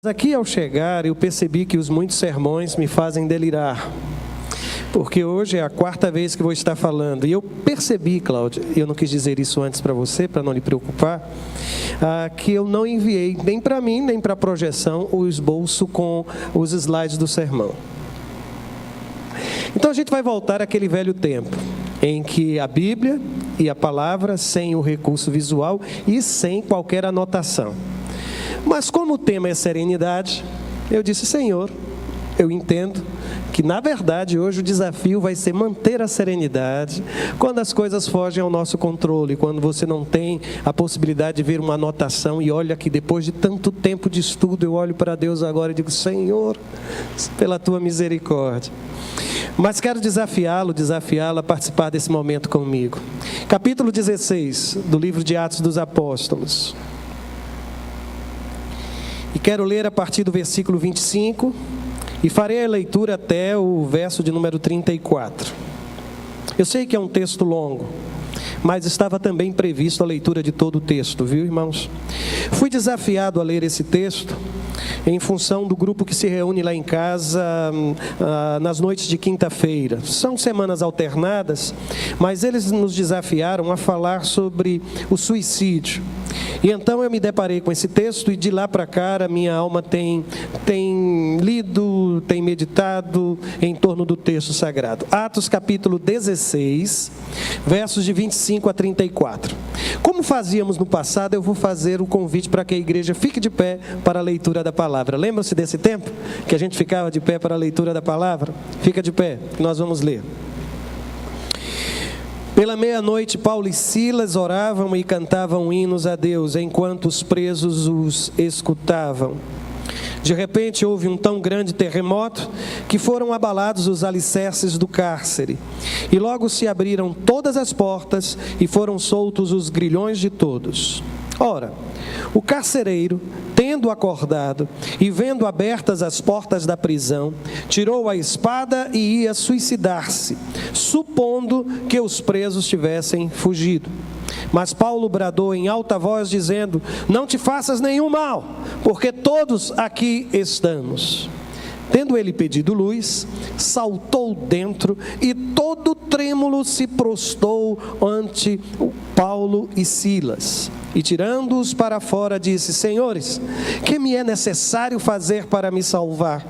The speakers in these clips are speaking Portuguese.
Aqui ao chegar eu percebi que os muitos sermões me fazem delirar, porque hoje é a 4ª vez que vou estar falando, e eu percebi, Cláudia, eu não quis dizer isso antes para você, para não lhe preocupar, que eu não enviei nem para mim, nem para a projeção, o esboço com os slides do sermão. Então a gente vai voltar àquele velho tempo, em que a Bíblia e a palavra, sem o recurso visual e sem qualquer anotação. Mas como o tema é serenidade, eu disse, Senhor, eu entendo que na verdade hoje o desafio vai ser manter a serenidade quando as coisas fogem ao nosso controle, quando você não tem a possibilidade de ver uma anotação e olha que depois de tanto tempo de estudo eu olho para Deus agora e digo, Senhor, pela tua misericórdia. Mas quero desafiá-la a participar desse momento comigo. Capítulo 16 do livro de Atos dos Apóstolos. E quero ler a partir do versículo 25 e farei a leitura até o verso de número 34. Eu sei que é um texto longo, mas estava também previsto a leitura de todo o texto, viu, irmãos? Fui desafiado a ler esse texto em função do grupo que se reúne lá em casa nas noites de quinta-feira. São semanas alternadas, mas eles nos desafiaram a falar sobre o suicídio. E então eu me deparei com esse texto e de lá para cá a minha alma tem lido, tem meditado em torno do texto sagrado. Atos capítulo 16, versos de 25 a 34. Como fazíamos no passado, eu vou fazer o convite para que a igreja fique de pé para a leitura da palavra. Lembra-se desse tempo que a gente ficava de pé para a leitura da palavra? Fica de pé, nós vamos ler. Pela meia-noite, Paulo e Silas oravam e cantavam hinos a Deus, enquanto os presos os escutavam. De repente, houve um tão grande terremoto que foram abalados os alicerces do cárcere. E logo se abriram todas as portas e foram soltos os grilhões de todos. Ora, o carcereiro, tendo acordado e vendo abertas as portas da prisão, tirou a espada e ia suicidar-se, supondo que os presos tivessem fugido. Mas Paulo bradou em alta voz, dizendo, não te faças nenhum mal, porque todos aqui estamos. Tendo ele pedido luz, saltou dentro e todo trêmulo se prostrou ante Paulo e Silas. E tirando-os para fora, disse, Senhores, que me é necessário fazer para me salvar?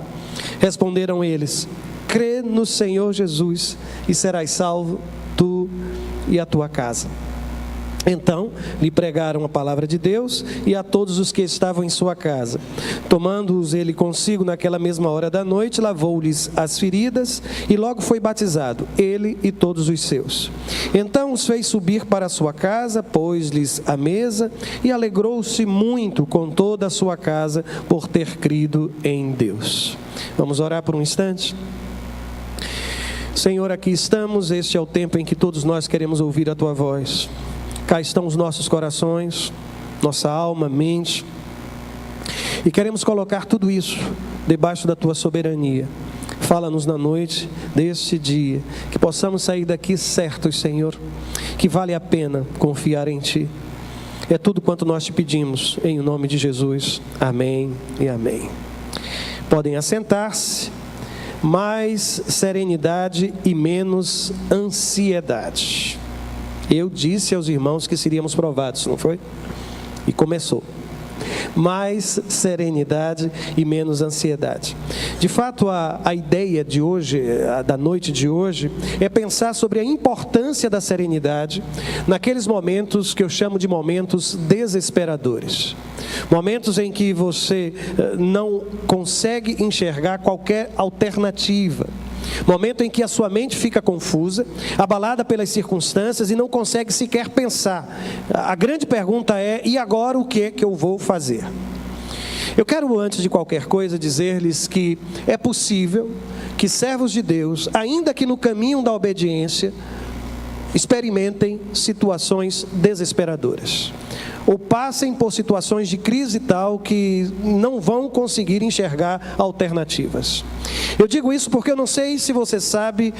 Responderam eles, crê no Senhor Jesus e serás salvo, tu e a tua casa. Então lhe pregaram a palavra de Deus e a todos os que estavam em sua casa. Tomando-os ele consigo naquela mesma hora da noite, lavou-lhes as feridas e logo foi batizado, ele e todos os seus. Então os fez subir para a sua casa, pôs-lhes a mesa e alegrou-se muito com toda a sua casa por ter crido em Deus. Vamos orar por um instante? Senhor, aqui estamos, este é o tempo em que todos nós queremos ouvir a tua voz. Cá estão os nossos corações, nossa alma, mente, e queremos colocar tudo isso debaixo da tua soberania. Fala-nos na noite deste dia, que possamos sair daqui certos, Senhor, que vale a pena confiar em ti. É tudo quanto nós te pedimos, em nome de Jesus. Amém e amém. Podem assentar-se. Mais serenidade e menos ansiedade. Eu disse aos irmãos que seríamos provados, não foi? E começou. Mais serenidade e menos ansiedade. De fato, a ideia de hoje, da noite de hoje, é pensar sobre a importância da serenidade naqueles momentos que eu chamo de momentos desesperadores. Momentos em que você não consegue enxergar qualquer alternativa. Momento em que a sua mente fica confusa, abalada pelas circunstâncias e não consegue sequer pensar. A grande pergunta é, e agora o que é que eu vou fazer? Eu quero, antes de qualquer coisa, dizer-lhes que é possível que servos de Deus, ainda que no caminho da obediência, experimentem situações desesperadoras. Ou passem por situações de crise tal que não vão conseguir enxergar alternativas. Eu digo isso porque eu não sei se você sabe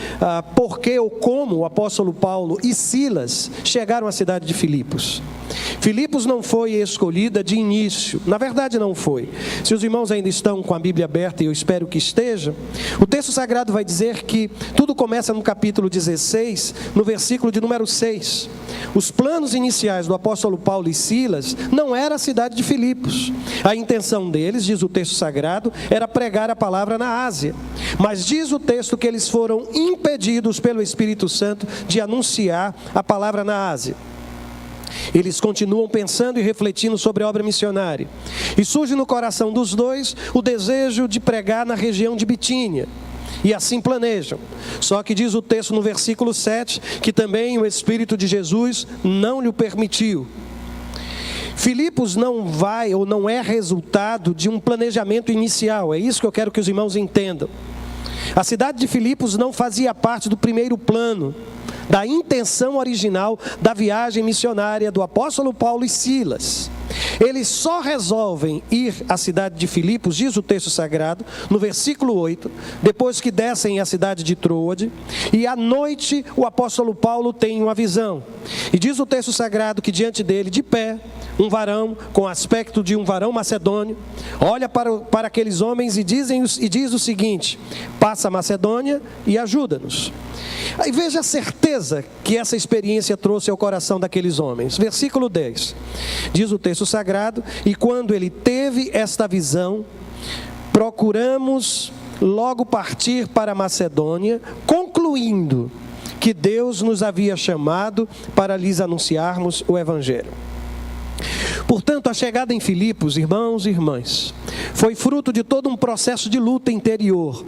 por que ou como o apóstolo Paulo e Silas chegaram à cidade de Filipos. Filipos não foi escolhida de início, na verdade não foi. Se os irmãos ainda estão com a Bíblia aberta, e eu espero que estejam, o texto sagrado vai dizer que tudo começa no capítulo 16, no versículo de número 6. Os planos iniciais do apóstolo Paulo e Silas não era a cidade de Filipos. A intenção deles, diz o texto sagrado, era pregar a palavra na Ásia. Mas diz o texto que eles foram impedidos pelo Espírito Santo de anunciar a palavra na Ásia. Eles continuam pensando e refletindo sobre a obra missionária. E surge no coração dos dois o desejo de pregar na região de Bitínia. E assim planejam. Só que diz o texto no versículo 7, que também o Espírito de Jesus não lhe permitiu. Filipos não vai ou não é resultado de um planejamento inicial. É isso que eu quero que os irmãos entendam. A cidade de Filipos não fazia parte do primeiro plano, da intenção original da viagem missionária do apóstolo Paulo e Silas. Eles só resolvem ir à cidade de Filipos, diz o texto sagrado, no versículo 8, depois que descem à cidade de Troade, e à noite o apóstolo Paulo tem uma visão. E diz o texto sagrado que diante dele, de pé, um varão, com aspecto de um varão macedônio, olha para aqueles homens e diz o seguinte: passa a Macedônia e ajuda-nos. Aí veja a certeza que essa experiência trouxe ao coração daqueles homens. Versículo 10, diz o texto sagrado: e quando ele teve esta visão, procuramos logo partir para a Macedônia, concluindo que Deus nos havia chamado para lhes anunciarmos o Evangelho. Portanto, a chegada em Filipos, irmãos e irmãs, foi fruto de todo um processo de luta interior,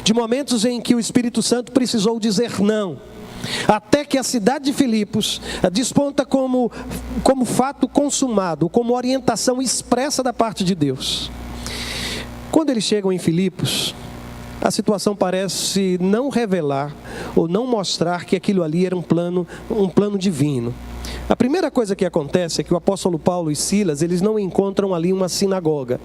de momentos em que o Espírito Santo precisou dizer não, até que a cidade de Filipos desponta como fato consumado, como orientação expressa da parte de Deus. Quando eles chegam em Filipos, a situação parece não revelar ou não mostrar que aquilo ali era um plano divino. A primeira coisa que acontece é que o apóstolo Paulo e Silas, eles não encontram ali uma sinagoga.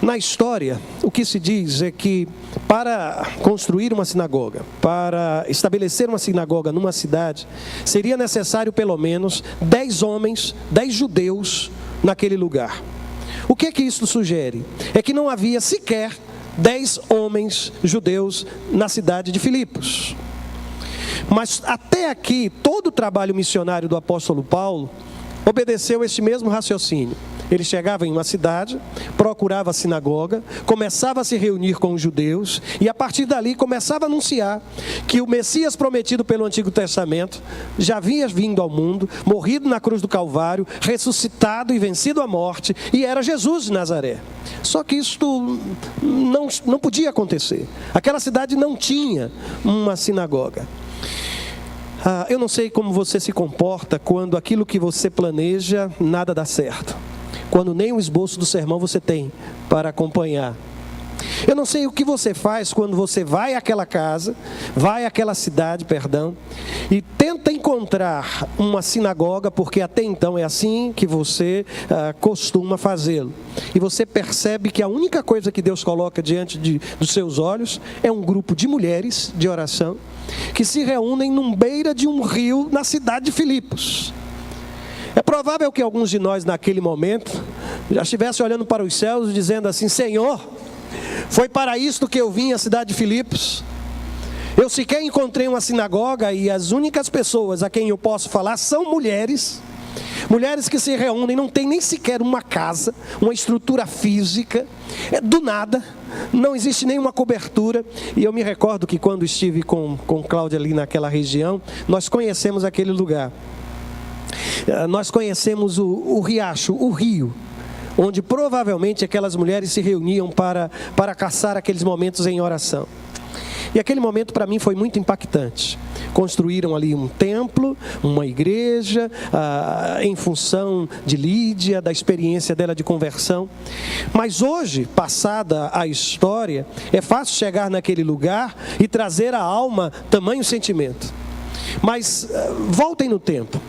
Na história, o que se diz é que para construir uma sinagoga, para estabelecer uma sinagoga numa cidade, seria necessário pelo menos 10 homens, 10 judeus naquele lugar. O que é que isso sugere? É que não havia sequer 10 homens judeus na cidade de Filipos. Mas até aqui, todo o trabalho missionário do apóstolo Paulo obedeceu este mesmo raciocínio. Ele chegava em uma cidade, procurava a sinagoga, começava a se reunir com os judeus e a partir dali começava a anunciar que o Messias prometido pelo Antigo Testamento já havia vindo ao mundo, morrido na cruz do Calvário, ressuscitado e vencido a morte, e era Jesus de Nazaré. Só que isto não podia acontecer. Aquela cidade não tinha uma sinagoga. Eu não sei como você se comporta quando aquilo que você planeja nada dá certo. Quando nem o esboço do sermão você tem para acompanhar. Eu não sei o que você faz quando você vai àquela casa, vai àquela cidade, e tenta encontrar uma sinagoga, porque até então é assim que você costuma fazê-lo. E você percebe que a única coisa que Deus coloca diante dos seus olhos é um grupo de mulheres de oração que se reúnem num beira de um rio na cidade de Filipos. É provável que alguns de nós naquele momento já estivessem olhando para os céus e dizendo assim: Senhor, foi para isto que eu vim à cidade de Filipos? Eu sequer encontrei uma sinagoga e as únicas pessoas a quem eu posso falar são mulheres que se reúnem, não tem nem sequer uma casa, uma estrutura física, do nada, não existe nenhuma cobertura. E eu me recordo que quando estive com Cláudia ali naquela região, nós conhecemos aquele lugar. Nós conhecemos o riacho, o rio, onde provavelmente aquelas mulheres se reuniam para caçar aqueles momentos em oração. E aquele momento para mim foi muito impactante. Construíram ali um templo, uma igreja, em função de Lídia, da experiência dela de conversão. Mas hoje, passada a história, é fácil chegar naquele lugar e trazer à alma tamanho sentimento. Mas voltem no tempo.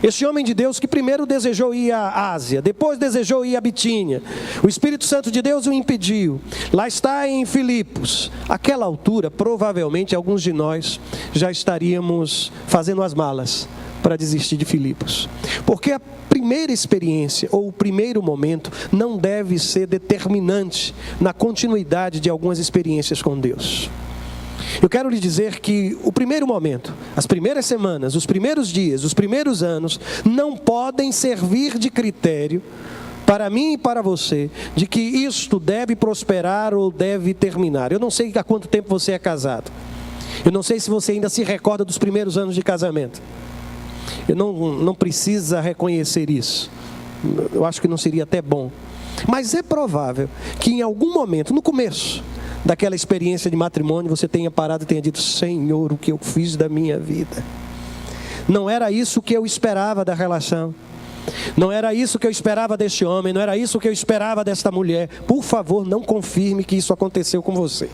Este homem de Deus que primeiro desejou ir à Ásia, depois desejou ir à Bitínia. O Espírito Santo de Deus o impediu. Lá está em Filipos. Àquela altura, provavelmente, alguns de nós já estaríamos fazendo as malas para desistir de Filipos. Porque a primeira experiência ou o primeiro momento não deve ser determinante na continuidade de algumas experiências com Deus. Eu quero lhe dizer que o primeiro momento, as primeiras semanas, os primeiros dias, os primeiros anos, não podem servir de critério para mim e para você, de que isto deve prosperar ou deve terminar. Eu não sei há quanto tempo você é casado. Eu não sei se você ainda se recorda dos primeiros anos de casamento. Eu não precisa reconhecer isso. Eu acho que não seria até bom. Mas é provável que em algum momento, no começo daquela experiência de matrimônio, você tenha parado e tenha dito: Senhor, o que eu fiz da minha vida? Não era isso que eu esperava da relação. Não era isso que eu esperava deste homem. Não era isso que eu esperava desta mulher. Por favor, não confirme que isso aconteceu com você.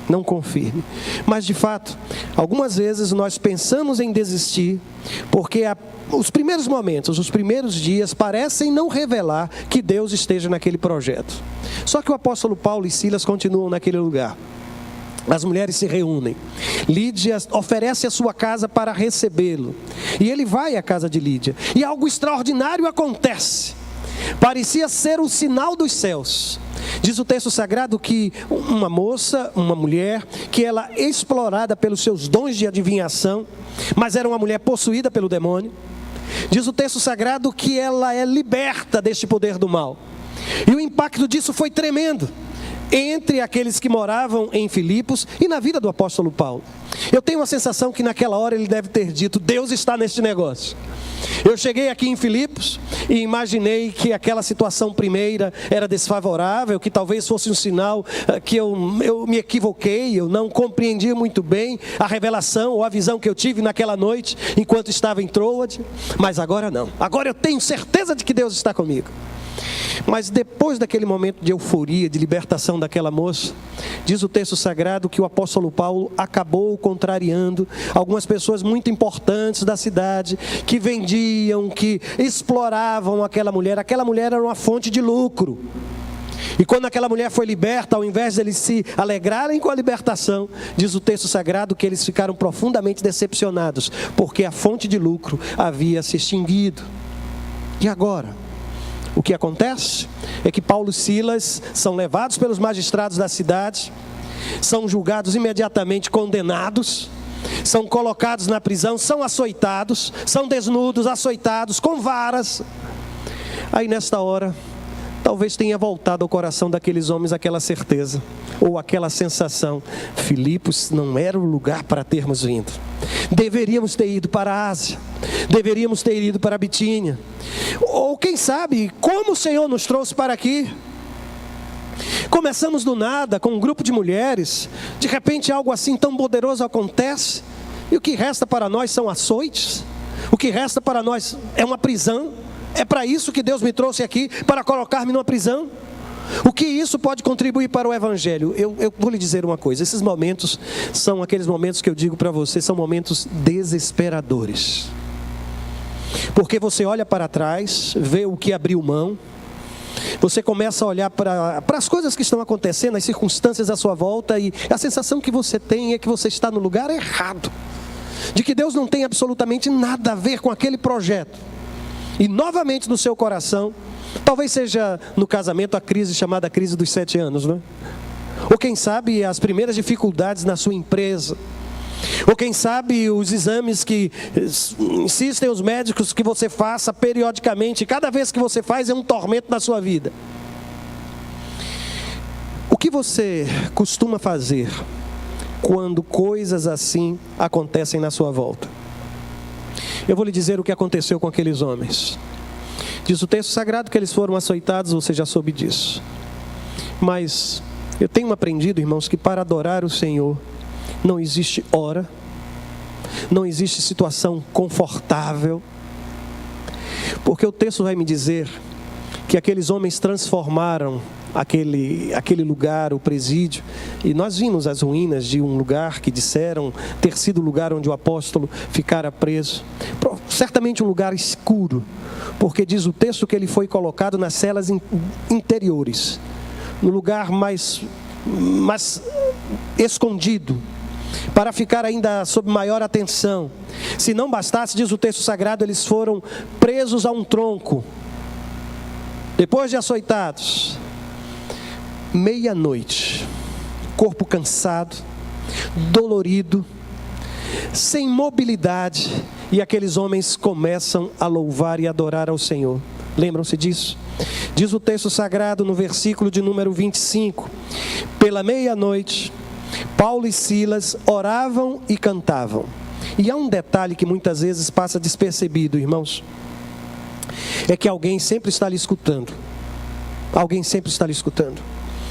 Não confirme. Mas de fato, algumas vezes nós pensamos em desistir porque os primeiros momentos, os primeiros dias parecem não revelar que Deus esteja naquele projeto. Só que o apóstolo Paulo e Silas continuam naquele lugar. As mulheres se reúnem. Lídia oferece a sua casa para recebê-lo. E ele vai à casa de Lídia. E algo extraordinário acontece. Parecia ser o sinal dos céus. Diz o texto sagrado que uma moça, uma mulher, que ela é explorada pelos seus dons de adivinhação, mas era uma mulher possuída pelo demônio. Diz o texto sagrado que ela é liberta deste poder do mal. E o impacto disso foi tremendo entre aqueles que moravam em Filipos e na vida do apóstolo Paulo. Eu tenho a sensação que naquela hora ele deve ter dito: Deus está neste negócio. Eu cheguei aqui em Filipos e imaginei que aquela situação primeira era desfavorável, que talvez fosse um sinal que eu me equivoquei, eu não compreendia muito bem a revelação ou a visão que eu tive naquela noite enquanto estava em Troade, mas agora não. Agora eu tenho certeza de que Deus está comigo. Mas depois daquele momento de euforia, de libertação daquela moça, diz o texto sagrado que o apóstolo Paulo acabou contrariando algumas pessoas muito importantes da cidade, que vendiam, que exploravam aquela mulher. Aquela mulher era uma fonte de lucro. E quando aquela mulher foi liberta, ao invés de eles se alegrarem com a libertação, diz o texto sagrado que eles ficaram profundamente decepcionados, porque a fonte de lucro havia se extinguido. E agora? O que acontece é que Paulo e Silas são levados pelos magistrados da cidade, são julgados imediatamente, condenados, são colocados na prisão, são açoitados, são desnudos, açoitados com varas. Aí nesta hora, talvez tenha voltado ao coração daqueles homens aquela certeza, ou aquela sensação: Filipos não era o lugar para termos vindo. Deveríamos ter ido para a Ásia, deveríamos ter ido para a Bitínia, ou quem sabe, como o Senhor nos trouxe para aqui. Começamos do nada com um grupo de mulheres, de repente algo assim tão poderoso acontece, e o que resta para nós são açoites, o que resta para nós é uma prisão. É para isso que Deus me trouxe aqui, para colocar-me numa prisão? O que isso pode contribuir para o Evangelho? Eu vou lhe dizer uma coisa: esses momentos são aqueles momentos que eu digo para você, são momentos desesperadores. Porque você olha para trás, vê o que abriu mão, você começa a olhar para as coisas que estão acontecendo, as circunstâncias à sua volta, e a sensação que você tem é que você está no lugar errado, de que Deus não tem absolutamente nada a ver com aquele projeto. E novamente no seu coração, talvez seja no casamento a crise chamada crise dos 7 anos, não é? Ou quem sabe as primeiras dificuldades na sua empresa, ou quem sabe os exames que insistem os médicos que você faça periodicamente, cada vez que você faz é um tormento na sua vida. O que você costuma fazer quando coisas assim acontecem na sua volta? Eu vou lhe dizer o que aconteceu com aqueles homens. Diz o texto sagrado que eles foram açoitados, você já soube disso. Mas eu tenho aprendido, irmãos, que para adorar o Senhor não existe hora, não existe situação confortável. Porque o texto vai me dizer que aqueles homens transformaram aquele lugar, o presídio, e nós vimos as ruínas de um lugar que disseram ter sido o lugar onde o apóstolo ficara preso, certamente um lugar escuro, porque diz o texto que ele foi colocado nas celas interiores, no lugar mais escondido, para ficar ainda sob maior atenção. Se não bastasse, diz o texto sagrado, eles foram presos a um tronco. Depois de açoitados, meia-noite, corpo cansado, dolorido, sem mobilidade, e aqueles homens começam a louvar e adorar ao Senhor. Lembram-se disso? Diz o texto sagrado no versículo de número 25: pela meia-noite, Paulo e Silas oravam e cantavam. E há um detalhe que muitas vezes passa despercebido, irmãos, é que alguém sempre está lhe escutando. Alguém sempre está lhe escutando.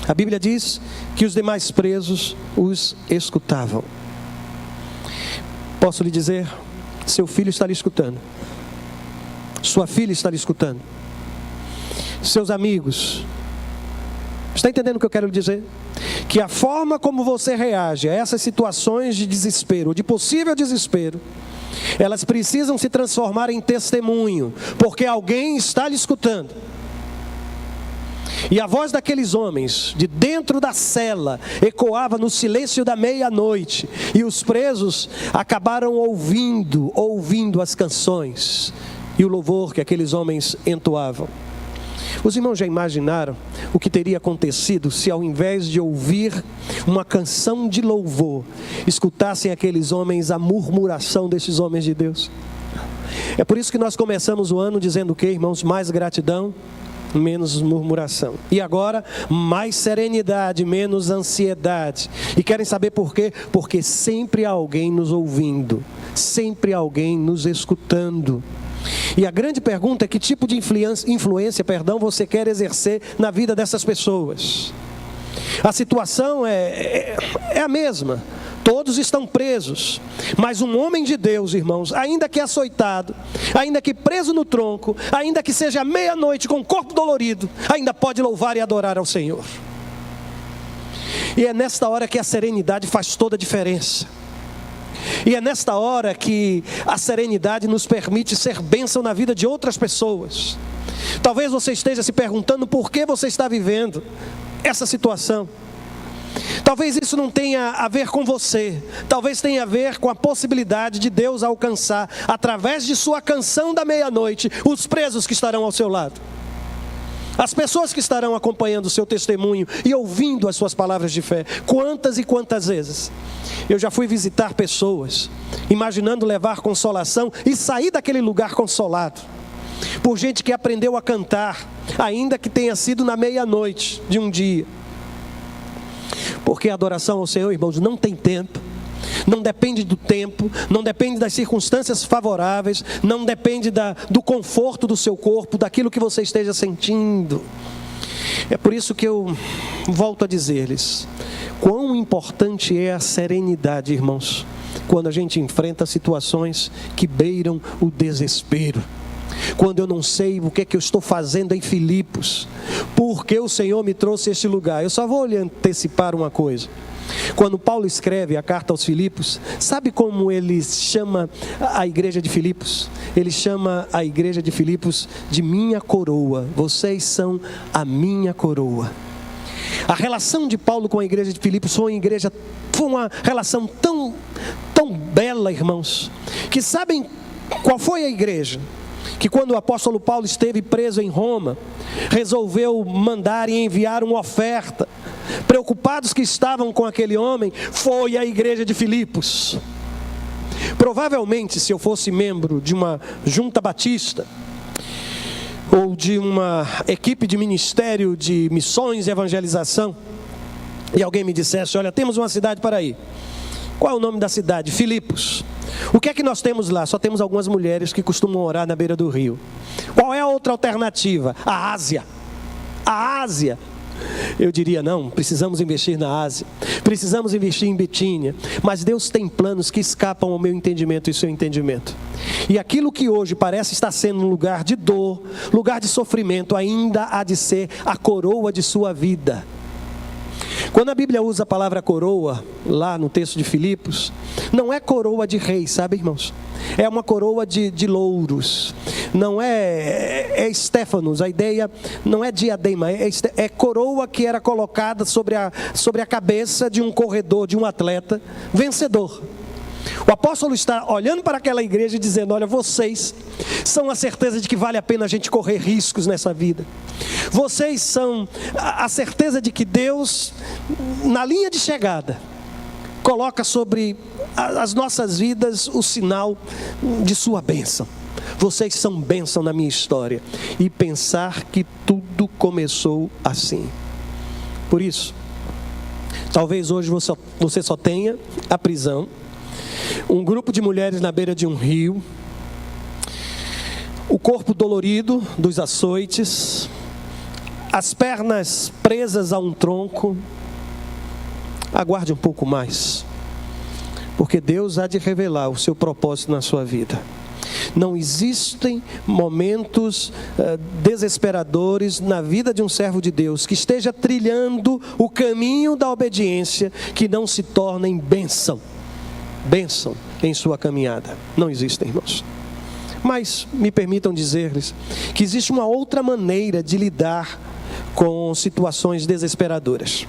A Bíblia diz que os demais presos os escutavam. Posso lhe dizer, seu filho está lhe escutando, sua filha está lhe escutando, seus amigos. Está entendendo o que eu quero lhe dizer? Que a forma como você reage a essas situações de desespero, de possível desespero, elas precisam se transformar em testemunho, porque alguém está lhe escutando. E a voz daqueles homens, de dentro da cela, ecoava no silêncio da meia-noite, e os presos acabaram ouvindo as canções e o louvor que aqueles homens entoavam. Os irmãos já imaginaram o que teria acontecido se, ao invés de ouvir uma canção de louvor, escutassem aqueles homens a murmuração desses homens de Deus? É por isso que nós começamos o ano dizendo o quê, irmãos? Mais gratidão, menos murmuração. E agora, mais serenidade, menos ansiedade. E querem saber por quê? Porque sempre há alguém nos ouvindo, sempre há alguém nos escutando. E a grande pergunta é: que tipo de influência você quer exercer na vida dessas pessoas? A situação é a mesma. Todos estão presos, mas um homem de Deus, irmãos, ainda que açoitado, ainda que preso no tronco, ainda que seja meia-noite com o corpo dolorido, ainda pode louvar e adorar ao Senhor. E é nesta hora que a serenidade faz toda a diferença. E é nesta hora que a serenidade nos permite ser bênção na vida de outras pessoas. Talvez você esteja se perguntando por que você está vivendo essa situação. Talvez isso não tenha a ver com você, talvez tenha a ver com a possibilidade de Deus alcançar, através de sua canção da meia-noite, os presos que estarão ao seu lado, as pessoas que estarão acompanhando o seu testemunho e ouvindo as suas palavras de fé. Quantas e quantas vezes eu já fui visitar pessoas, imaginando levar consolação, e sair daquele lugar consolado, por gente que aprendeu a cantar, ainda que tenha sido na meia-noite de um dia. Porque a adoração ao Senhor, irmãos, não tem tempo, não depende do tempo, não depende das circunstâncias favoráveis, não depende do conforto do seu corpo, daquilo que você esteja sentindo. É por isso que eu volto a dizer-lhes, quão importante é a serenidade, irmãos, quando a gente enfrenta situações que beiram o desespero. Quando eu não sei o que é que eu estou fazendo em Filipos, porque o Senhor me trouxe a este lugar. Eu só vou lhe antecipar uma coisa. Quando Paulo escreve a carta aos Filipos, sabe como ele chama a igreja de Filipos? Ele chama a igreja de Filipos de minha coroa. Vocês são a minha coroa. A relação de Paulo com a igreja de Filipos foi uma relação tão bela, irmãos, que sabem qual foi a igreja? Que quando o apóstolo Paulo esteve preso em Roma, resolveu mandar e enviar uma oferta. Preocupados que estavam com aquele homem, foi a igreja de Filipos. Provavelmente, se eu fosse membro de uma junta batista, ou de uma equipe de ministério de missões e evangelização, e alguém me dissesse: olha, temos uma cidade para ir. Qual é o nome da cidade? Filipos. O que é que nós temos lá? Só temos algumas mulheres que costumam orar na beira do rio. Qual é a outra alternativa? A Ásia. A Ásia. Eu diria: não, precisamos investir na Ásia, precisamos investir em Betínia. Mas Deus tem planos que escapam ao meu entendimento e seu entendimento. E aquilo que hoje parece estar sendo um lugar de dor, lugar de sofrimento, ainda há de ser a coroa de sua vida. Quando a Bíblia usa a palavra coroa, lá no texto de Filipos, não é coroa de rei, sabe, irmãos? É uma coroa de louros. Não é estéfanos, a ideia não é diadema, é coroa que era colocada sobre a cabeça de um corredor, de um atleta vencedor. O apóstolo está olhando para aquela igreja e dizendo: olha, vocês são a certeza de que vale a pena a gente correr riscos nessa vida. Vocês são a certeza de que Deus, na linha de chegada, coloca sobre as nossas vidas o sinal de sua bênção. Vocês são bênção na minha história. E pensar que tudo começou assim. Por isso, talvez hoje você só tenha a prisão, um grupo de mulheres na beira de um rio, o corpo dolorido dos açoites, as pernas presas a um tronco. Aguarde um pouco mais, porque Deus há de revelar o seu propósito na sua vida. Não existem momentos desesperadores na vida de um servo de Deus que esteja trilhando o caminho da obediência que não se tornem bênção em sua caminhada. Não existem, irmãos. Mas me permitam dizer-lhes que existe uma outra maneira de lidar com situações desesperadoras.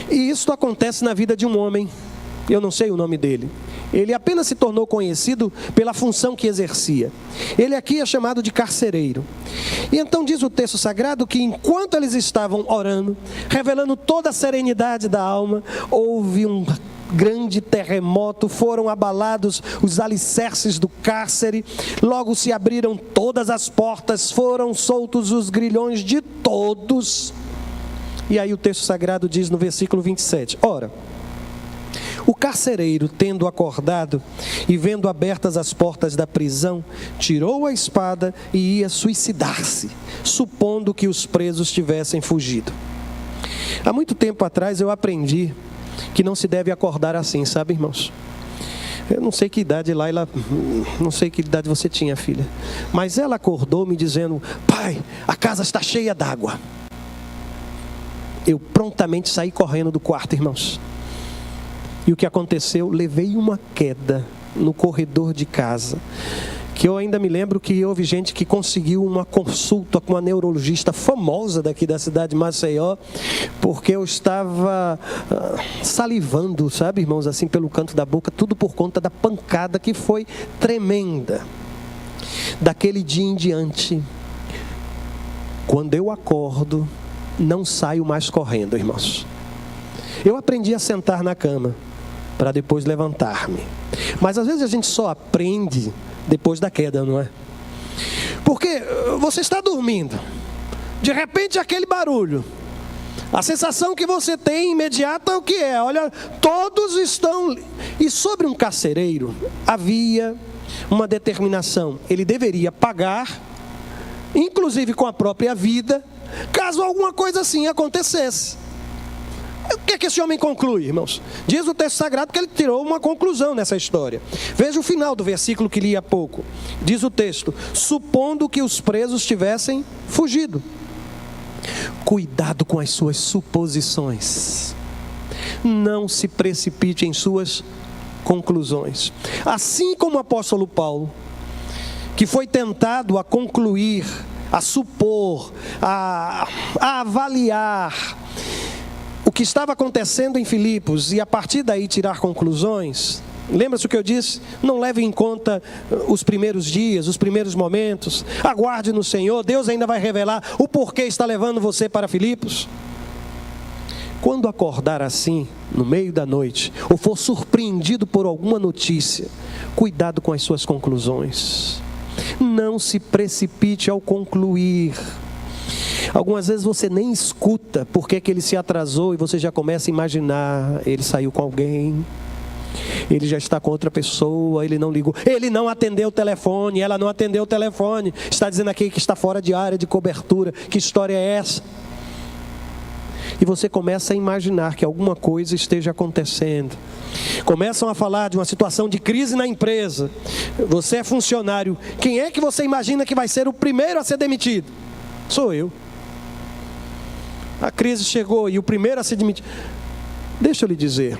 E isso acontece na vida de um homem, eu não sei o nome dele. Ele apenas se tornou conhecido pela função que exercia. Ele aqui é chamado de carcereiro. E então diz o texto sagrado que enquanto eles estavam orando, revelando toda a serenidade da alma, houve um grande terremoto, foram abalados os alicerces do cárcere, logo se abriram todas as portas, foram soltos os grilhões de todos. E aí o texto sagrado diz no versículo 27, ora, o carcereiro, tendo acordado e vendo abertas as portas da prisão, tirou a espada e ia suicidar-se, supondo que os presos tivessem fugido. Há muito tempo atrás eu aprendi que não se deve acordar assim, sabe, irmãos? Eu não sei que idade Laila, não sei que idade você tinha, filha, mas ela acordou me dizendo: pai, a casa está cheia d'água. Eu prontamente saí correndo do quarto, irmãos. E o que aconteceu? Levei uma queda no corredor de casa, que eu ainda me lembro que houve gente que conseguiu uma consulta com uma neurologista famosa daqui da cidade de Maceió, porque eu estava salivando, sabe, irmãos, assim pelo canto da boca, tudo por conta da pancada que foi tremenda. Daquele dia em diante, quando eu acordo, não saio mais correndo, irmãos. Eu aprendi a sentar na cama para depois levantar-me. Mas às vezes a gente só aprende depois da queda, não é? Porque você está dormindo, de repente aquele barulho, a sensação que você tem imediata é o que é? Olha, todos estão... E sobre um carcereiro havia uma determinação. Ele deveria pagar, inclusive com a própria vida, caso alguma coisa assim acontecesse. O que é que esse homem conclui, irmãos? Diz o texto sagrado que ele tirou uma conclusão nessa história. Veja o final do versículo que li há pouco. Diz o texto: supondo que os presos tivessem fugido. Cuidado com as suas suposições. Não se precipite em suas conclusões. Assim como o apóstolo Paulo, que foi tentado a concluir, a supor, a avaliar o que estava acontecendo em Filipos e a partir daí tirar conclusões. Lembra-se o que eu disse? Não leve em conta os primeiros dias, os primeiros momentos. Aguarde no Senhor, Deus ainda vai revelar o porquê está levando você para Filipos. Quando acordar assim, no meio da noite, ou for surpreendido por alguma notícia, cuidado com as suas conclusões. Não se precipite ao concluir. Algumas vezes você nem escuta porque que ele se atrasou e você já começa a imaginar: ele saiu com alguém, ele já está com outra pessoa, ele não ligou, ele não atendeu o telefone, ela não atendeu o telefone, está dizendo aqui que está fora de área de cobertura. Que história é essa? E você começa a imaginar que alguma coisa esteja acontecendo. Começam a falar de uma situação de crise na empresa. Você é funcionário, quem é que você imagina que vai ser o primeiro a ser demitido? Sou eu. A crise chegou e o primeiro a ser demitido. Deixa eu lhe dizer,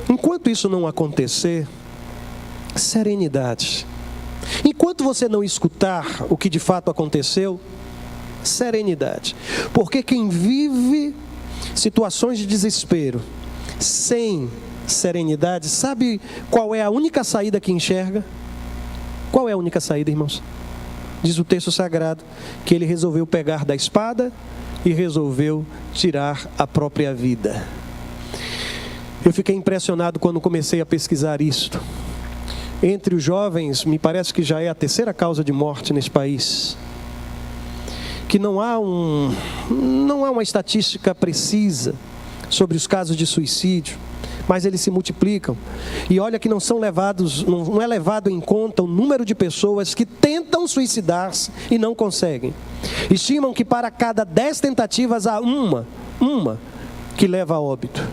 enquanto isso não acontecer, serenidade. Enquanto você não escutar o que de fato aconteceu, serenidade. Porque quem vive situações de desespero sem serenidade, sabe qual é a única saída que enxerga? Qual é a única saída, irmãos? Diz o texto sagrado que ele resolveu pegar da espada e resolveu tirar a própria vida. Eu fiquei impressionado quando comecei a pesquisar isto. Entre os jovens, me parece que já é a terceira causa de morte nesse país. Que não há uma estatística precisa sobre os casos de suicídio, mas eles se multiplicam. E olha que não é levado em conta o número de pessoas que tentam suicidar-se e não conseguem. Estimam que para cada 10 tentativas há uma que leva a óbito.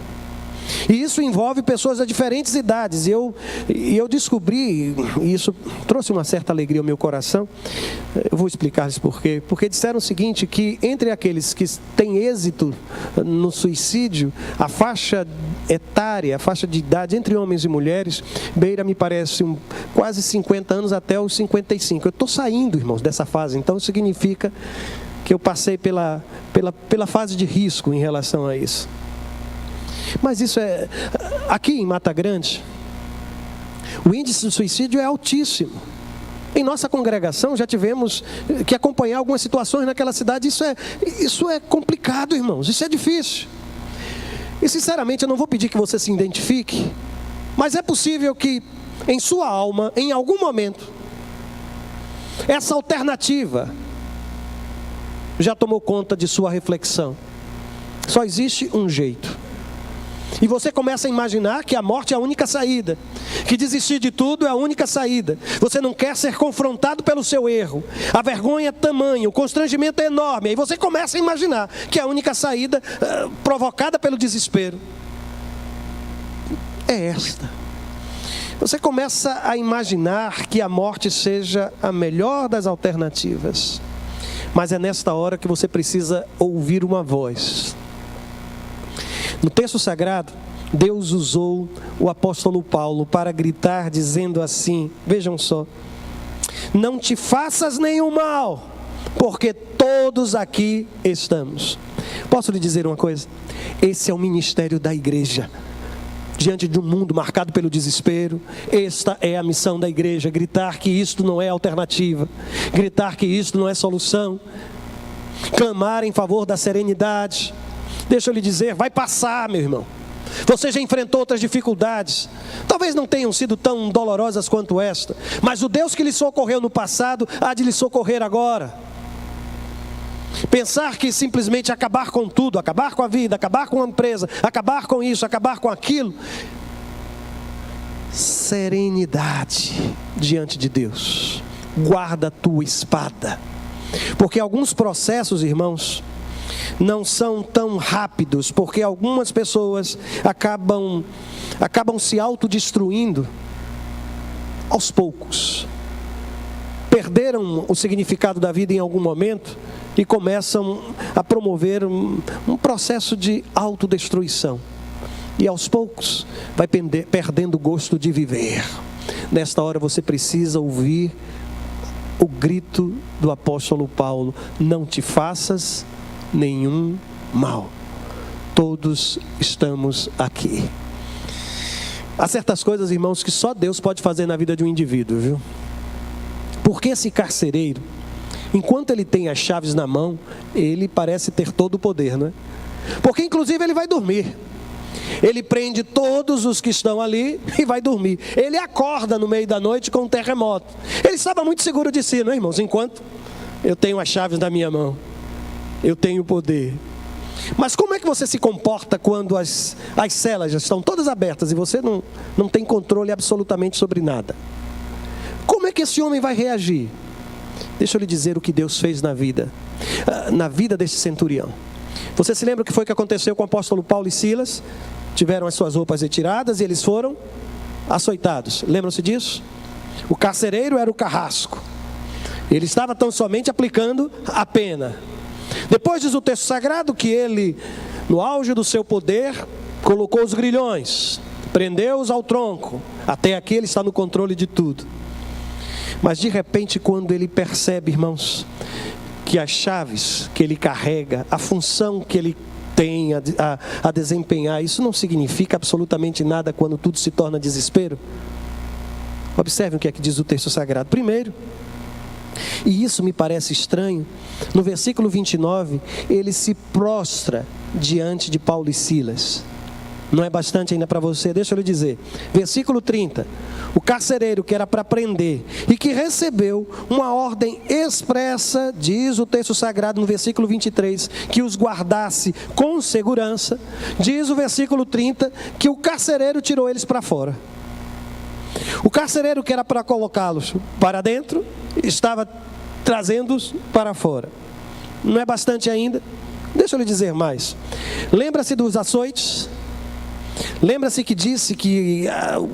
E isso envolve pessoas de diferentes idades. E eu descobri, e isso trouxe uma certa alegria ao meu coração. Eu vou explicar-lhes por quê. Porque disseram o seguinte, que entre aqueles que têm êxito no suicídio, a faixa etária, a faixa de idade entre homens e mulheres, beira, me parece, quase 50 anos até os 55. Eu estou saindo, irmãos, dessa fase. Então significa que eu passei pela fase de risco em relação a isso. Mas isso é... Aqui em Mata Grande, o índice de suicídio é altíssimo. Em nossa congregação já tivemos que acompanhar algumas situações naquela cidade. Isso é complicado, irmãos. Isso é difícil. E sinceramente eu não vou pedir que você se identifique, mas é possível que em sua alma, em algum momento, essa alternativa já tomou conta de sua reflexão. Só existe um jeito. E você começa a imaginar que a morte é a única saída, que desistir de tudo é a única saída. Você não quer ser confrontado pelo seu erro. A vergonha é tamanha, o constrangimento é enorme. Aí você começa a imaginar que a única saída provocada pelo desespero é esta. Você começa a imaginar que a morte seja a melhor das alternativas. Mas é nesta hora que você precisa ouvir uma voz. No texto sagrado, Deus usou o apóstolo Paulo para gritar dizendo assim, vejam só: não te faças nenhum mal, porque todos aqui estamos. Posso lhe dizer uma coisa? Esse é o ministério da igreja. Diante de um mundo marcado pelo desespero, esta é a missão da igreja: gritar que isto não é alternativa, gritar que isto não é solução, clamar em favor da serenidade. Deixa eu lhe dizer, vai passar, meu irmão. Você já enfrentou outras dificuldades, talvez não tenham sido tão dolorosas quanto esta, mas o Deus que lhe socorreu no passado há de lhe socorrer agora. Pensar que simplesmente acabar com tudo, acabar com a vida, acabar com a empresa, acabar com isso, acabar com aquilo, serenidade diante de Deus. Guarda a tua espada, porque alguns processos, irmãos, não são tão rápidos, porque algumas pessoas acabam se autodestruindo aos poucos. Perderam o significado da vida em algum momento e começam a promover um processo de autodestruição. E aos poucos vai perdendo o gosto de viver. Nesta hora você precisa ouvir o grito do apóstolo Paulo: não te faças nenhum mal. Todos estamos aqui. Há certas coisas, irmãos, que só Deus pode fazer na vida de um indivíduo, viu? Porque esse carcereiro, enquanto ele tem as chaves na mão, ele parece ter todo o poder, não é? Porque inclusive ele vai dormir. Ele prende todos os que estão ali e vai dormir. Ele acorda no meio da noite com um terremoto. Ele estava muito seguro de si, não é, irmãos? Enquanto eu tenho as chaves na minha mão, eu tenho poder. Mas como é que você se comporta quando as celas já estão todas abertas e você não tem controle absolutamente sobre nada? Como é que esse homem vai reagir? Deixa eu lhe dizer o que Deus fez na vida desse centurião. Você se lembra o que foi que aconteceu com o apóstolo Paulo e Silas? Tiveram as suas roupas retiradas e eles foram açoitados. Lembram-se disso? O carcereiro era o carrasco. Ele estava tão somente aplicando a pena. Depois diz o texto sagrado que ele, no auge do seu poder, colocou os grilhões, prendeu-os ao tronco. Até aqui ele está no controle de tudo. Mas de repente, quando ele percebe, irmãos, que as chaves que ele carrega, a função que ele tem a desempenhar, isso não significa absolutamente nada quando tudo se torna desespero. Observe o que é que diz o texto sagrado. Primeiro, e isso me parece estranho, no versículo 29, ele se prostra diante de Paulo e Silas. Não é bastante ainda para você? Deixa eu lhe dizer. Versículo 30. O carcereiro que era para prender e que recebeu uma ordem expressa, diz o texto sagrado no versículo 23, que os guardasse com segurança. Diz o versículo 30 que o carcereiro tirou eles para fora. O carcereiro que era para colocá-los para dentro, estava trazendo-os para fora. Não é bastante ainda? Deixa eu lhe dizer mais. Lembra-se dos açoites? Lembra-se que disse que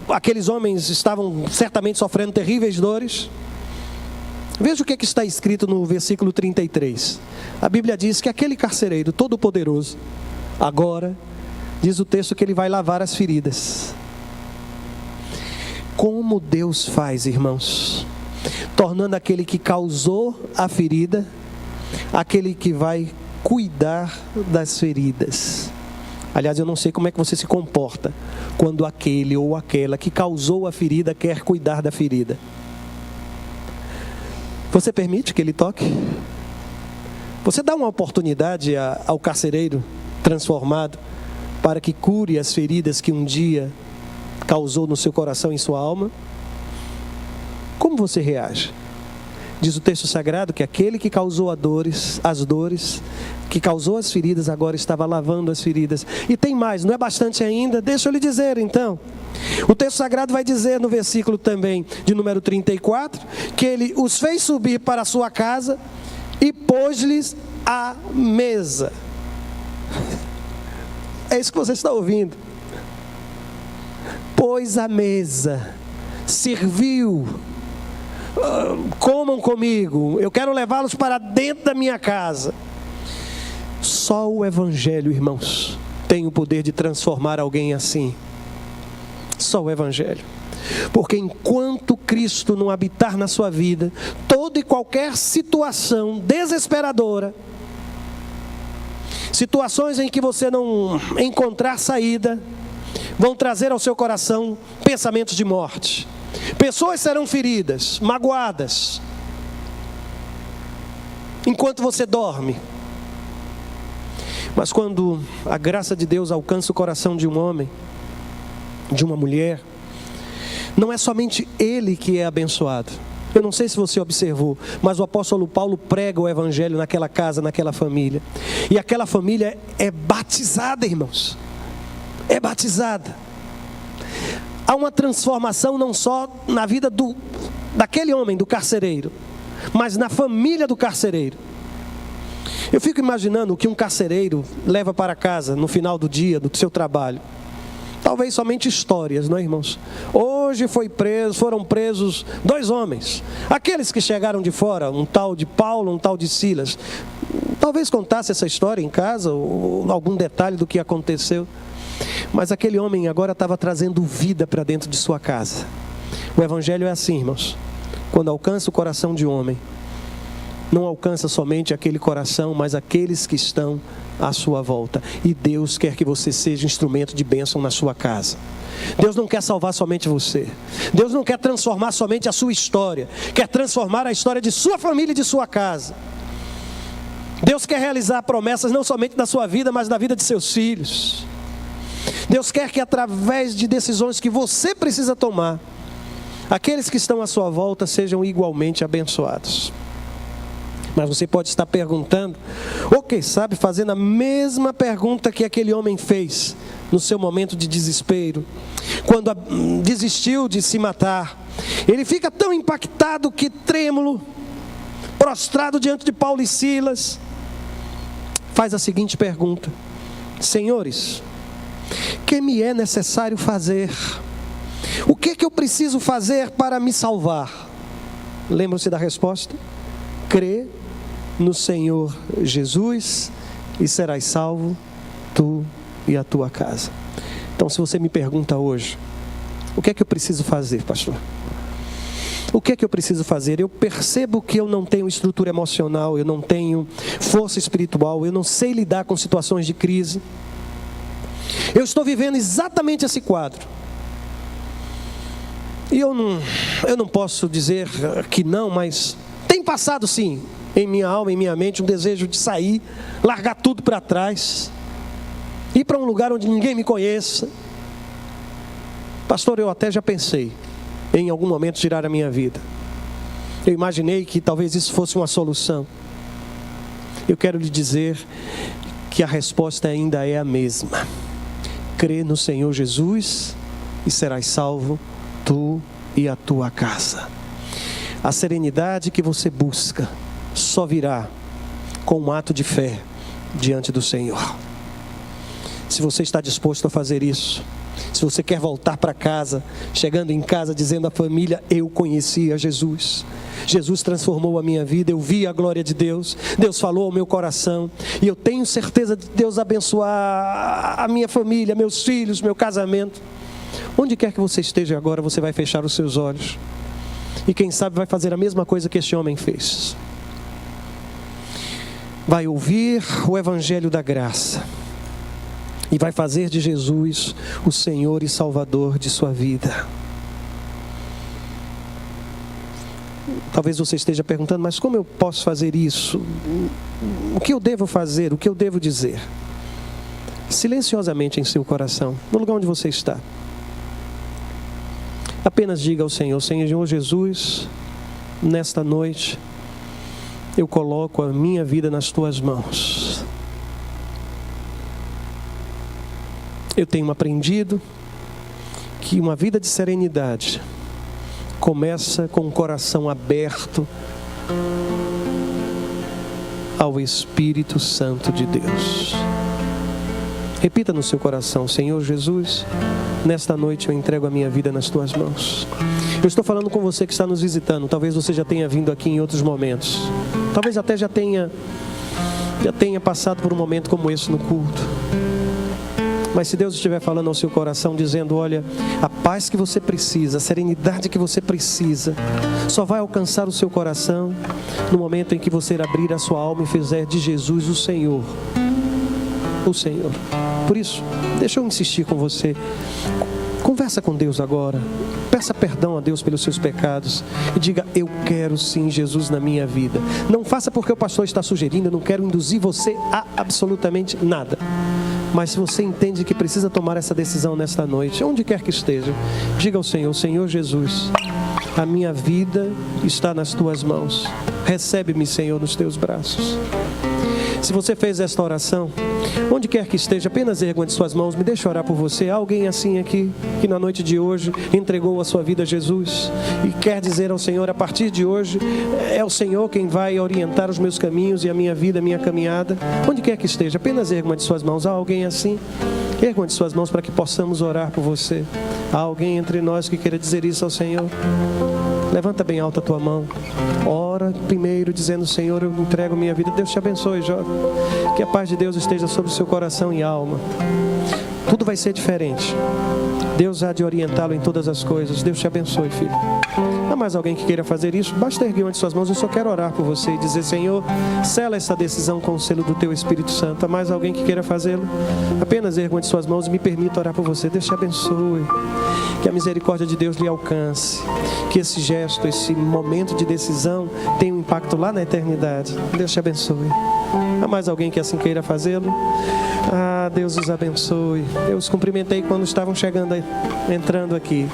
aqueles homens estavam certamente sofrendo terríveis dores? Veja o que está escrito no versículo 33. A Bíblia diz que aquele carcereiro todo-poderoso, agora, diz o texto que ele vai lavar as feridas. Como Deus faz, irmãos, tornando aquele que causou a ferida, aquele que vai cuidar das feridas. Aliás, eu não sei como é que você se comporta quando aquele ou aquela que causou a ferida quer cuidar da ferida. Você permite que ele toque? Você dá uma oportunidade ao carcereiro transformado para que cure as feridas que um dia causou no seu coração e em sua alma? Como você reage? Diz o texto sagrado que aquele que causou as dores, que causou as feridas, agora estava lavando as feridas. E tem mais, não é bastante ainda? Deixa eu lhe dizer então. O texto sagrado vai dizer no versículo também de número 34, que ele os fez subir para a sua casa e pôs-lhes a mesa. É isso que você está ouvindo. Pôs a mesa, serviu. Comam comigo, eu quero levá-los para dentro da minha casa. Só o Evangelho, irmãos, tem o poder de transformar alguém assim. Só o Evangelho. Porque enquanto Cristo não habitar na sua vida, toda e qualquer situação desesperadora, situações em que você não encontrar saída, vão trazer ao seu coração pensamentos de morte. Pessoas serão feridas, magoadas, enquanto você dorme. Mas quando a graça de Deus alcança o coração de um homem, de uma mulher, não é somente ele que é abençoado. Eu não sei se você observou, mas o apóstolo Paulo prega o evangelho naquela casa, naquela família. E aquela família é batizada, irmãos. É batizada. Há uma transformação não só na vida daquele homem, do carcereiro, mas na família do carcereiro. Eu fico imaginando o que um carcereiro leva para casa no final do dia, do seu trabalho. Talvez somente histórias, não é, irmãos? Hoje foram presos 2 homens. Aqueles que chegaram de fora, um tal de Paulo, um tal de Silas. Talvez contasse essa história em casa, ou algum detalhe do que aconteceu. Mas aquele homem agora estava trazendo vida para dentro de sua casa. O Evangelho é assim, irmãos. Quando alcança o coração de um homem, não alcança somente aquele coração, mas aqueles que estão à sua volta. E Deus quer que você seja instrumento de bênção na sua casa. Deus não quer salvar somente você. Deus não quer transformar somente a sua história. Quer transformar a história de sua família e de sua casa. Deus quer realizar promessas não somente da sua vida, mas da vida de seus filhos. Deus quer que através de decisões que você precisa tomar, aqueles que estão à sua volta sejam igualmente abençoados. Mas você pode estar perguntando, ou quem sabe fazendo a mesma pergunta que aquele homem fez no seu momento de desespero, quando desistiu de se matar. Ele fica tão impactado que trêmulo, prostrado diante de Paulo e Silas, faz a seguinte pergunta: Senhores, que me é necessário fazer? O que eu preciso fazer para me salvar? Lembram-se da resposta? Crê no Senhor Jesus e serás salvo, tu e a tua casa. Então, se você me pergunta hoje, o que é que eu preciso fazer, pastor? O que é que eu preciso fazer? Eu percebo que eu não tenho estrutura emocional, eu não tenho força espiritual, eu não sei lidar com situações de crise. Eu estou vivendo exatamente esse quadro. E eu não posso dizer que não, mas tem passado sim, em minha alma, em minha mente, um desejo de sair, largar tudo para trás, ir para um lugar onde ninguém me conheça. Pastor, eu até já pensei em algum momento tirar a minha vida. Eu imaginei que talvez isso fosse uma solução. Eu quero lhe dizer que a resposta ainda é a mesma. Crê no Senhor Jesus e serás salvo, tu e a tua casa. A serenidade que você busca só virá com um ato de fé diante do Senhor. Se você está disposto a fazer isso, se você quer voltar para casa, chegando em casa dizendo à família: eu conheci a Jesus, Jesus transformou a minha vida, eu vi a glória de Deus, Deus falou ao meu coração, e eu tenho certeza de Deus abençoar a minha família, meus filhos, meu casamento. Onde quer que você esteja agora, você vai fechar os seus olhos e quem sabe vai fazer a mesma coisa que este homem fez. Vai ouvir o Evangelho da graça e vai fazer de Jesus o Senhor e Salvador de sua vida. Talvez você esteja perguntando: mas como eu posso fazer isso? O que eu devo fazer? O que eu devo dizer? Silenciosamente em seu coração, no lugar onde você está, apenas diga ao Senhor: Senhor Jesus, nesta noite eu coloco a minha vida nas tuas mãos. Eu tenho aprendido que uma vida de serenidade começa com o coração aberto ao Espírito Santo de Deus. Repita no seu coração: Senhor Jesus, nesta noite eu entrego a minha vida nas tuas mãos. Eu estou falando com você que está nos visitando. Talvez você já tenha vindo aqui em outros momentos. Talvez até já tenha passado por um momento como esse no culto. Mas se Deus estiver falando ao seu coração, dizendo: olha, a paz que você precisa, a serenidade que você precisa, só vai alcançar o seu coração no momento em que você abrir a sua alma e fizer de Jesus o Senhor. O Senhor. Por isso, deixa eu insistir com você. Conversa com Deus agora. Peça perdão a Deus pelos seus pecados e diga: eu quero sim Jesus na minha vida. Não faça porque o pastor está sugerindo. Eu não quero induzir você a absolutamente nada. Mas se você entende que precisa tomar essa decisão nesta noite, onde quer que esteja, diga ao Senhor: Senhor Jesus, a minha vida está nas tuas mãos. Recebe-me, Senhor, nos teus braços. Se você fez esta oração, onde quer que esteja, apenas erga de suas mãos. Me deixa orar por você. Há alguém assim aqui, que na noite de hoje entregou a sua vida a Jesus e quer dizer ao Senhor: a partir de hoje é o Senhor quem vai orientar os meus caminhos e a minha vida, a minha caminhada. Onde quer que esteja, apenas erga de suas mãos. Há alguém assim? Erga de suas mãos para que possamos orar por você. Há alguém entre nós que queira dizer isso ao Senhor? Levanta bem alta a tua mão. Ora primeiro dizendo: Senhor, eu entrego minha vida. Deus te abençoe, jovem. Que a paz de Deus esteja sobre o seu coração e alma. Tudo vai ser diferente. Deus há de orientá-lo em todas as coisas. Deus te abençoe, filho. Há mais alguém que queira fazer isso? Basta erguer uma de suas mãos. Eu só quero orar por você e dizer: Senhor, sela essa decisão com o selo do teu Espírito Santo. Há mais alguém que queira fazê-lo? Apenas erga uma de suas mãos e me permita orar por você. Deus te abençoe. Que a misericórdia de Deus lhe alcance. Que esse gesto, esse momento de decisão tenha um impacto lá na eternidade. Deus te abençoe. Há mais alguém que assim queira fazê-lo? Ah, Deus os abençoe. Eu os cumprimentei quando estavam entrando aqui.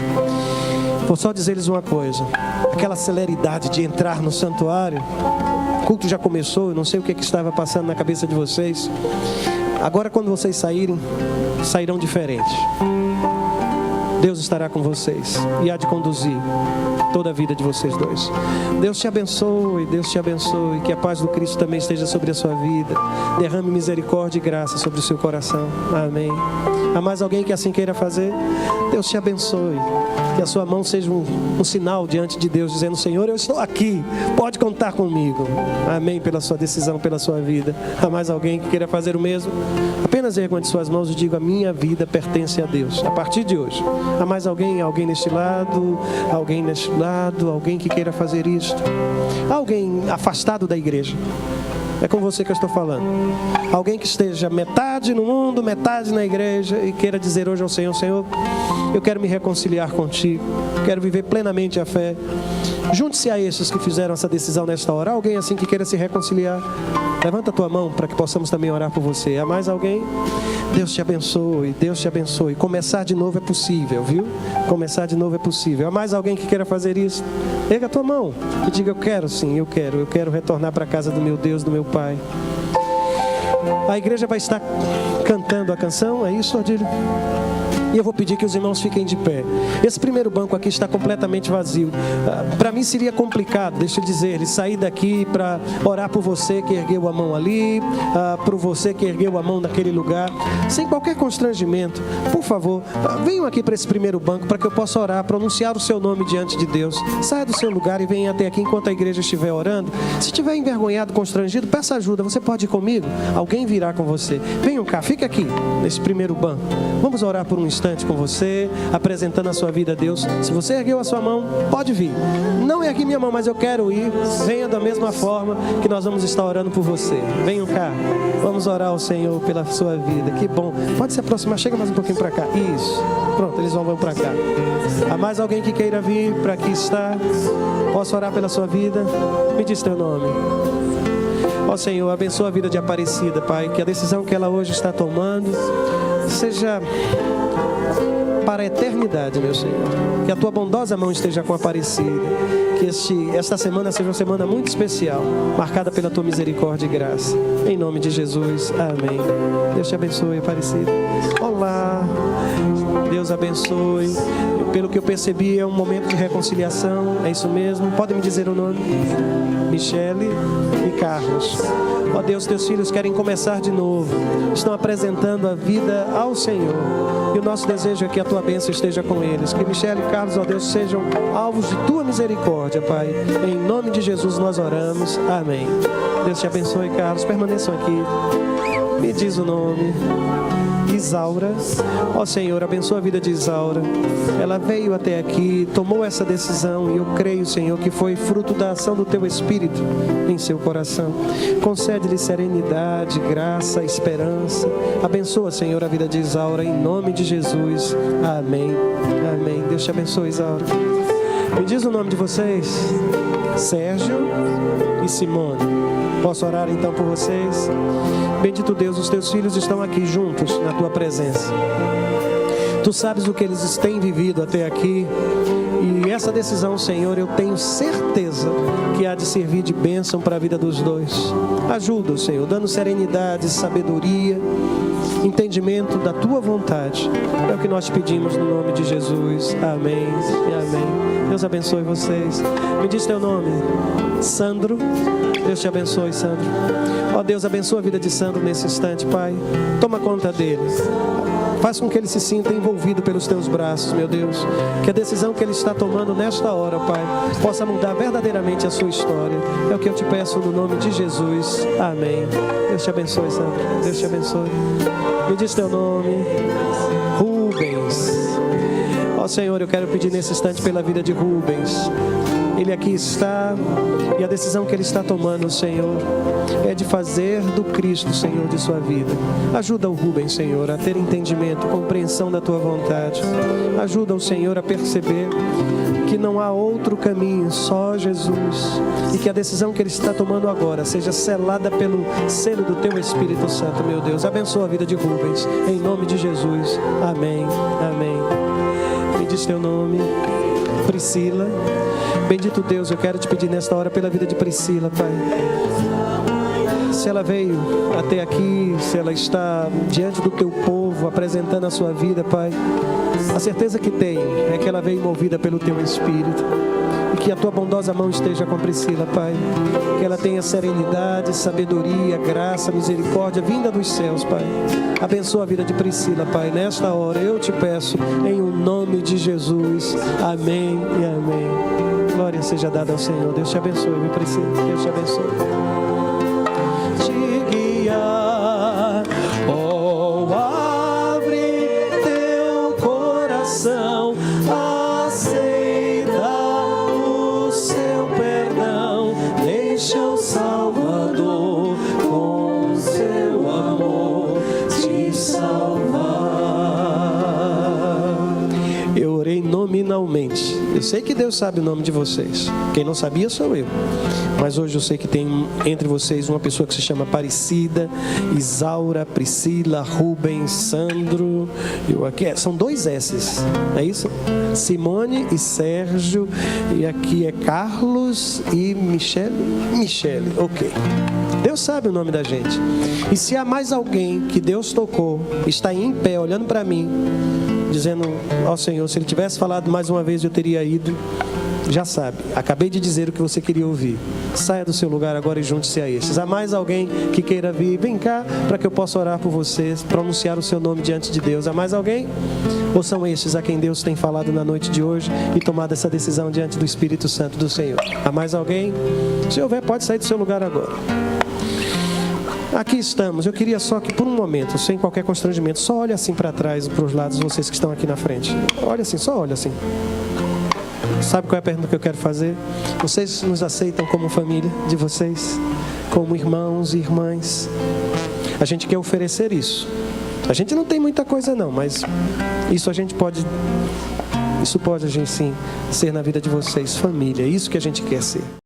Vou só dizer-lhes uma coisa: aquela celeridade de entrar no santuário, o culto já começou, eu não sei o que estava passando na cabeça de vocês. Agora, quando vocês saírem, sairão diferentes. Deus estará com vocês e há de conduzir toda a vida de vocês dois. Deus te abençoe, Deus te abençoe. Que a paz do Cristo também esteja sobre a sua vida. Derrame misericórdia e graça sobre o seu coração. Amém. Há mais alguém que assim queira fazer? Deus te abençoe. Que a sua mão seja um sinal diante de Deus, dizendo: Senhor, eu estou aqui, pode contar comigo. Amém, pela sua decisão, pela sua vida. Há mais alguém que queira fazer o mesmo? Apenas ergue suas mãos e diga: a minha vida pertence a Deus, a partir de hoje. Há mais alguém? Alguém neste lado? Alguém neste lado? Alguém que queira fazer isto? Alguém afastado da igreja? É com você que eu estou falando. Alguém que esteja metade no mundo, metade na igreja e queira dizer hoje ao Senhor: Senhor, eu quero me reconciliar contigo, quero viver plenamente a fé. Junte-se a esses que fizeram essa decisão nesta hora. Alguém assim que queira se reconciliar? Levanta a tua mão para que possamos também orar por você. Há mais alguém? Deus te abençoe, Deus te abençoe. Começar de novo é possível, viu? Começar de novo é possível. Há mais alguém que queira fazer isso? Erga a tua mão e diga: eu quero sim, eu quero retornar para a casa do meu Deus, do meu Pai. A igreja vai estar cantando a canção, é isso, Odílio? E eu vou pedir que os irmãos fiquem de pé. Esse primeiro banco aqui está completamente vazio. Para mim seria complicado, deixa eu dizer, sair daqui para orar por você que ergueu a mão ali, por você que ergueu a mão naquele lugar, sem qualquer constrangimento. Por favor, venham aqui para esse primeiro banco para que eu possa orar, pronunciar o seu nome diante de Deus. Saia do seu lugar e venha até aqui enquanto a igreja estiver orando. Se estiver envergonhado, constrangido, peça ajuda. Você pode ir comigo? Alguém virá com você. Venham cá, fique aqui nesse primeiro banco. Vamos orar por um instante com você, apresentando a sua vida a Deus. Se você ergueu a sua mão, pode vir. Não ergui minha mão, mas eu quero ir. Venha da mesma forma que nós vamos estar orando por você. Venham cá, vamos orar ao Senhor pela sua vida. Que bom, pode se aproximar, chega mais um pouquinho para cá. Isso, pronto, eles vão para cá. Há mais alguém que queira vir para aqui estar? Posso orar pela sua vida? Me diz teu nome. Ó Senhor, abençoa a vida de Aparecida, Pai. Que a decisão que ela hoje está tomando seja para a eternidade, meu Senhor. Que a tua bondosa mão esteja com a Aparecida. Que esta semana seja uma semana muito especial, marcada pela tua misericórdia e graça. Em nome de Jesus, amém. Deus te abençoe, Aparecida. Olá, Deus abençoe. Pelo que eu percebi, é um momento de reconciliação. É isso mesmo? Podem me dizer o nome? Michele e Carlos. Ó Deus, teus filhos querem começar de novo. Estão apresentando a vida ao Senhor. E o nosso desejo é que a tua bênção esteja com eles. Que Michele e Carlos, ó Deus, sejam alvos de tua misericórdia, Pai. Em nome de Jesus nós oramos. Amém. Deus te abençoe, Carlos. Permaneçam aqui. Me diz o nome. Isaura. Ó Senhor, abençoa a vida de Isaura. Ela veio até aqui, tomou essa decisão e eu creio, Senhor, que foi fruto da ação do Teu Espírito em seu coração. Concede-lhe serenidade, graça, esperança. Abençoa, Senhor, a vida de Isaura em nome de Jesus. Amém. Amém. Deus te abençoe, Isaura. Me diz o nome de vocês. Sérgio e Simone. Posso orar então por vocês? Bendito Deus, os teus filhos estão aqui juntos na tua presença. Tu sabes o que eles têm vivido até aqui. E essa decisão, Senhor, eu tenho certeza que há de servir de bênção para a vida dos dois. Ajuda, Senhor, dando serenidade, sabedoria, entendimento da tua vontade. É o que nós te pedimos no nome de Jesus. Amém e amém. Deus abençoe vocês. Me diz teu nome. Sandro. Deus te abençoe, Sandro. Ó Deus, abençoa a vida de Sandro nesse instante, Pai. Toma conta dele. Faz com que ele se sinta envolvido pelos teus braços, meu Deus. Que a decisão que ele está tomando nesta hora, Pai, possa mudar verdadeiramente a sua história. É o que eu te peço no nome de Jesus. Amém. Deus te abençoe, Sandro. Deus te abençoe. Me diz teu nome. Rubens. Ó Senhor, eu quero pedir nesse instante pela vida de Rubens. Ele aqui está, e a decisão que ele está tomando, Senhor, é de fazer do Cristo, Senhor, de sua vida. Ajuda o Rubens, Senhor, a ter entendimento, compreensão da tua vontade. Ajuda o Senhor a perceber que não há outro caminho, só Jesus. E que a decisão que ele está tomando agora seja selada pelo selo do teu Espírito Santo, meu Deus. Abençoa a vida de Rubens, em nome de Jesus. Amém, amém. Me diz teu nome. Priscila. Bendito Deus, eu quero te pedir nesta hora pela vida de Priscila, Pai. se ela veio até aqui, se ela está diante do teu povo, apresentando a sua vida, Pai, a certeza que tem é que ela veio movida pelo teu Espírito. E que a tua bondosa mão esteja com Priscila, Pai. Que ela tenha serenidade, sabedoria, graça, misericórdia, vinda dos céus, Pai. Abençoa a vida de Priscila, Pai. Nesta hora eu te peço, em o nome de Jesus. Amém e amém. Glória seja dada ao Senhor. Deus te abençoe, meu Priscila. Deus te abençoe. Te guiar, oh, abre teu coração, aceita o seu perdão, deixa o Salvador com seu amor te salvar. Eu orei nominalmente. Eu sei que Deus sabe o nome de vocês. Quem não sabia sou eu. Mas hoje eu sei que tem entre vocês uma pessoa que se chama Aparecida, Isaura, Priscila, Rubens, Sandro. São 2 S's, é isso? Simone e Sérgio. E aqui é Carlos e Michele. Michele, ok. Deus sabe o nome da gente. E se há mais alguém que Deus tocou, está em pé, olhando para mim, dizendo, ó Senhor, se Ele tivesse falado mais uma vez eu teria ido, já sabe, acabei de dizer o que você queria ouvir. Saia do seu lugar agora e junte-se a estes. Há mais alguém que queira vir? Vem cá para que eu possa orar por vocês, pronunciar o seu nome diante de Deus. Há mais alguém? Ou são estes a quem Deus tem falado na noite de hoje e tomado essa decisão diante do Espírito Santo do Senhor? Há mais alguém? Se houver, pode sair do seu lugar agora. Aqui estamos. Eu queria só que por um momento, sem qualquer constrangimento, só olhe assim para trás, para os lados, vocês que estão aqui na frente. Olha assim, só olha assim. Sabe qual é a pergunta que eu quero fazer? Vocês nos aceitam como família de vocês? Como irmãos e irmãs? A gente quer oferecer isso. A gente não tem muita coisa não, mas isso pode a gente sim ser na vida de vocês, família. É isso que a gente quer ser.